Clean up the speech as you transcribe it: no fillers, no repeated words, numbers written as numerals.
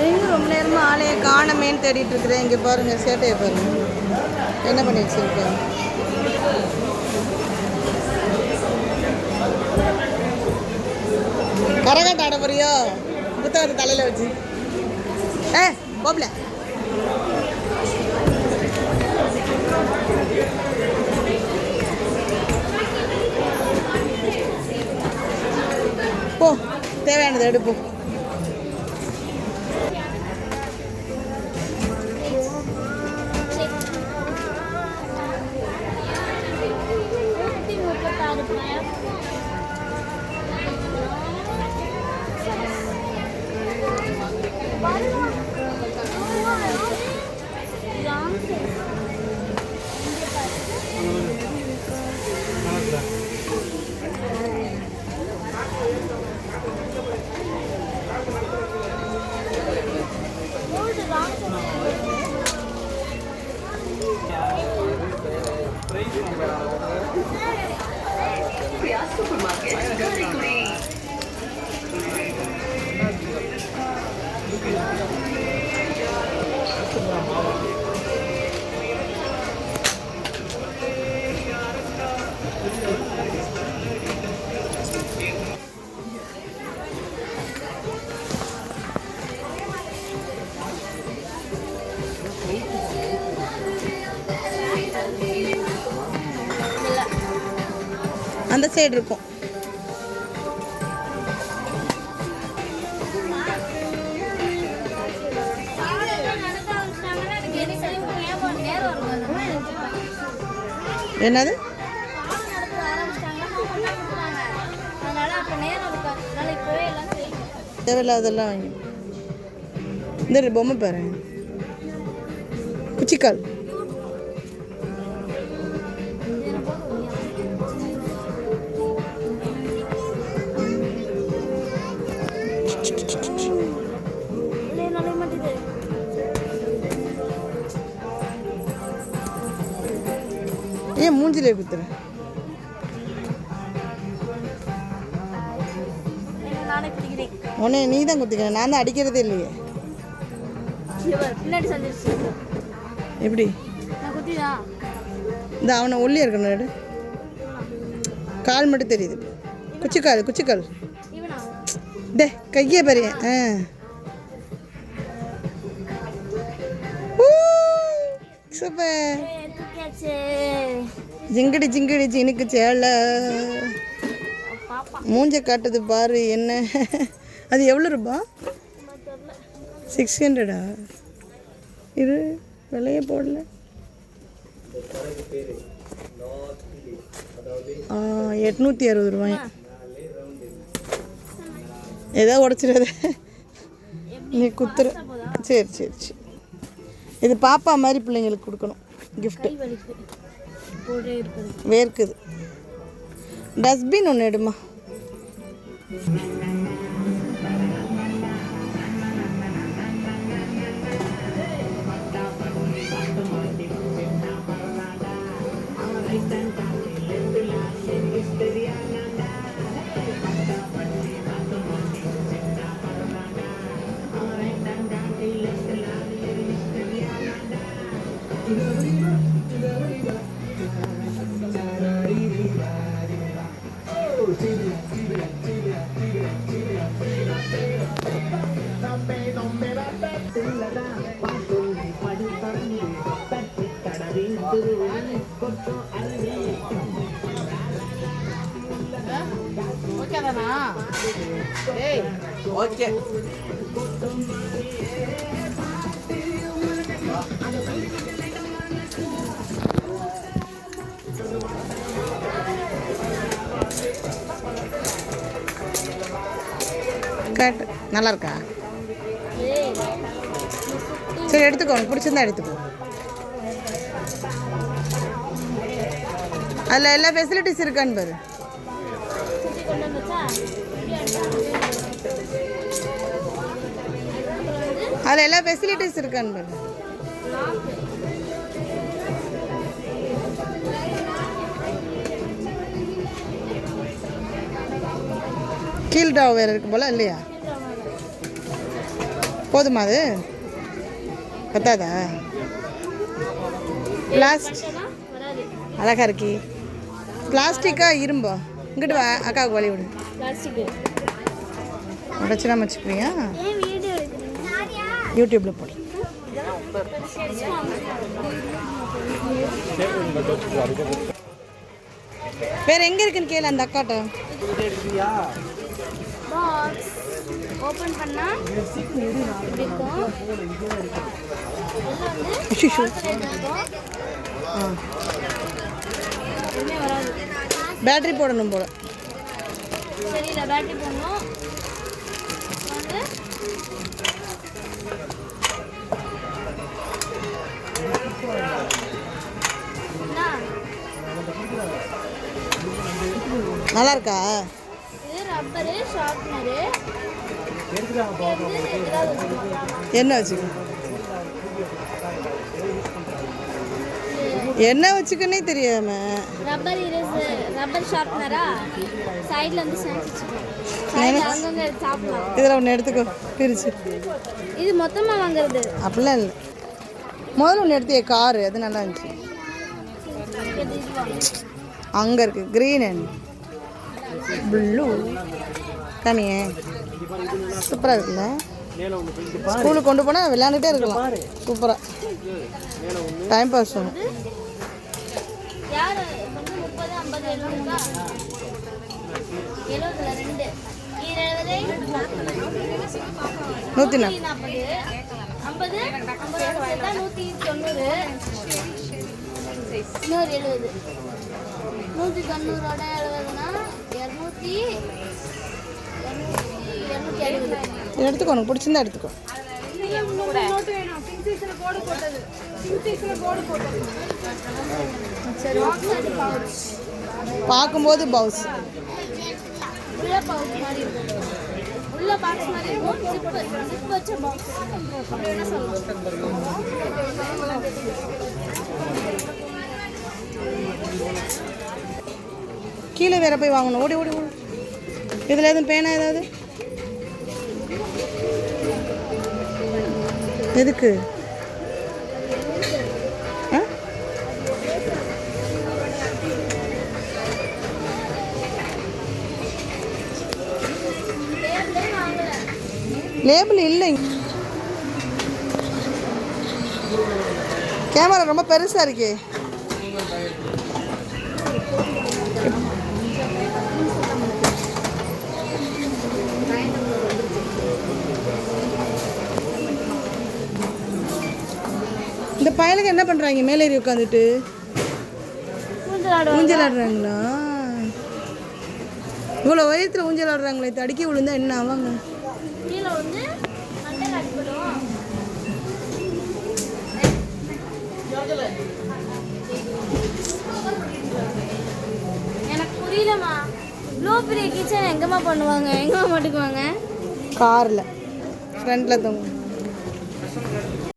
எங்கே ரொம்ப நேரமாக ஆளையை காணமேன்னு தேடிட்டு இருக்கிறேன். இங்கே பாருங்கள், சேட்டையை பாருங்கள் என்ன பண்ணி வச்சுருக்கேன். கரகாட்டம் ஆட போறியோ புத்தகத்தை தலையில் வச்சு? போகல. போ, தேவையானது எடுப்போம். அந்த சைடு இருக்கும். என்னது தேவையில்லாதெல்லாம் வாங்கி இந்த பொம்மை பாரு, குச்சிக்கால். ஏன் மூஞ்சிலே குத்துற? உன்னை நீ தான் குத்திக்கிற, நான் தான் அடிக்கிறதே இல்லையே. எப்படி இந்த அவனை ஒல்லியா இருக்கணும், கால் மட்டும் தெரியுது. குச்சிக்கால் குச்சிக்கால் டே கையே பெரிய. சூப்பர். ஜிங்கடி ஜிங்கடி ஜினுக்கு சேல மூஞ்ச காட்டுது பாரு. என்ன அது எவ்வளோ ரூபா? 600. இது விலையே போடல. 860 ரூபாய். ஏதோ உடச்சிடாத நீ குத்துற. சரி சரி சரி. இது பாப்பா மாதிரி பிள்ளைங்களுக்கு கொடுக்கணும் கிஃப்ட்டு. வேர்க்குது. டஸ்ட்பின் ஒன்று எடுமா. ஓகே. கட் நல்லா இருக்கா? சரி எடுத்துக்கோ, பிடிச்சிருந்தா எடுத்துக்கோ. அதில் எல்லா ஃபெசிலிட்டிஸ் இருக்கான்னு பாரு. அதில் எல்லா ஃபெசிலிட்டிஸ் இருக்கான்னு பாரு. கீழ் டாவ் வேறு இருக்கு போல இல்லையா? போதுமா அது? பத்தாதா? அழகா இருக்கி. பிளாஸ்டிக்கா இரும்பா? இங்கிட்டு வா, அக்காவுக்கு வழி விடு. உடச்சிடாம வச்சுக்கிறியா? யூடியூப்ல போடு. வேற எங்க இருக்குன்னு கேளு அந்த அக்காட்ட. பாக்ஸ் ஓபன் பண்ணா இருக்கும். பேட்டரி போடணும் போல. சரி இல்ல பேட்டரி போடணும். நல்லா இருக்கா? இது ரப்பரு ஷார்ப்னரு. என்ன வச்சுக்க? என்ன வச்சுக்கனே தெரியாம. ரப்பர் இரேசர், ரப்பர் ஷார்ப்னரா சைடுல வந்து சைடுல அங்கங்க சாப்பிடலாம். இதெல்லாம் ஒன்று எடுத்துக்கோ பிரிச்சு. இது மொத்தமா வாங்குறது அப்படிலாம் இல்லை. முதல்ல ஒன்று எடுத்திய காரு, அது நல்லா இருந்துச்சு. அங்கே இருக்கு க்ரீன் அண்ட் ப்ளூ. காமியே சூப்பராக இருக்குல்ல. ஸ்கூலுக்கு கொண்டு போனால் விளையாண்டுட்டே இருக்கலாம். சூப்பராக டைம் பாஸ் ஆகும். 140. எடுத்துக்கோ, உனக்கு பிடிச்சிருந்தா எடுத்துக்கோ. பார்க்கும்போது பவுஸ் உள்ள பாக்ஸ் மாதிரி இருக்கும். ஜிப் வச்ச பாக்ஸ் அப்படியே சொல்லலாம். கீழே வேற போய் வாங்கணும். ஓடி ஓடி ஓடி. இதில் எதுவும் பேனா ஏதாவது எதுக்கு? லேபிள் இல்லை. கேமரா ரொம்ப பெருசாக இருக்கே. இந்த பயலுக்கு என்ன பண்ணுறாங்க? மேலே ஏறி உட்காந்துட்டு ஊஞ்சல் ஆடுறாங்களா? இவ்வளோ வயத்தில் ஊஞ்சல் ஆடுறாங்களே. தடுக்கி விழுந்தா என்ன ஆவாங்க? எனக்கு புரியலம்மா. இவ்வளோ பெரிய கிச்சன் எங்கம்மா பண்ணுவாங்க? எங்கம்மா மாட்டுக்குவாங்க? காரில் ஃப்ரண்டில் தூங்க.